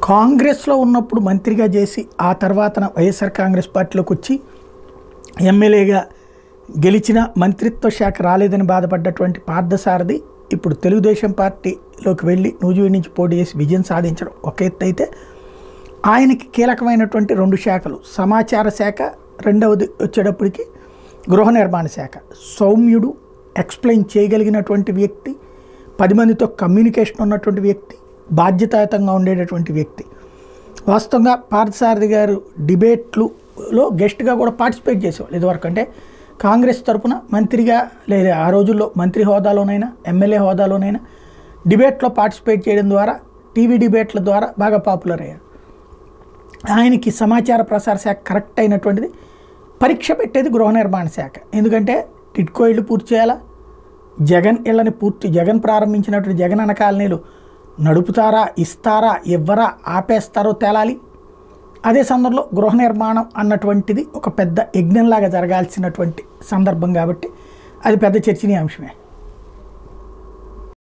కాంగ్రెస్లో ఉన్నప్పుడు మంత్రిగా చేసి ఆ తర్వాతన వైఎస్ఆర్ కాంగ్రెస్ పార్టీలోకి వచ్చి ఎమ్మెల్యేగా గెలిచిన మంత్రిత్వ శాఖ రాలేదని బాధపడ్డటువంటి పార్థసారథి ఇప్పుడు తెలుగుదేశం పార్టీలోకి వెళ్ళి నూజివీడు నుంచి పోటీ చేసి విజయం సాధించడం ఒక ఎత్తు అయితే, ఆయనకి కీలకమైనటువంటి 2 శాఖలు, సమాచార శాఖ, రెండవది వచ్చేటప్పటికి గృహ నిర్మాణ శాఖ. సౌమ్యుడు, ఎక్స్ప్లెయిన్ చేయగలిగినటువంటి వ్యక్తి, 10 మందితో కమ్యూనికేషన్ ఉన్నటువంటి వ్యక్తి, బాధ్యతాయుతంగా ఉండేటటువంటి వ్యక్తి. వాస్తవంగా పార్థసారథి గారు డిబేట్లలో గెస్ట్గా కూడా పార్టిసిపేట్ చేసేవాళ్ళు. ఇదివరకు అంటే కాంగ్రెస్ తరఫున మంత్రిగా లేదా ఆ రోజుల్లో మంత్రి హోదాలోనైనా ఎమ్మెల్యే హోదాలోనైనా డిబేట్లో పార్టిసిపేట్ చేయడం ద్వారా, టీవీ డిబేట్ల ద్వారా బాగా పాపులర్ అయ్యారు. ఆయనకి సమాచార ప్రసార శాఖ కరెక్ట్ అయినటువంటిది. పరీక్ష పెట్టేది గృహ నిర్మాణ శాఖ. ఎందుకంటే టిడ్కో ఇళ్ళు పూర్తి చేయాలా, జగన్ ప్రారంభించినటువంటి జగనన్న కాలనీలు నడుపుతారా, ఇస్తారా, ఇవ్వరా, ఆపేస్తారో తేలాలి. అదే సందర్భంలో గృహ నిర్మాణం అన్నటువంటిది ఒక పెద్ద యజ్ఞంలాగా జరగాల్సినటువంటి సందర్భం కాబట్టి అది పెద్ద చర్చనీయాంశమే.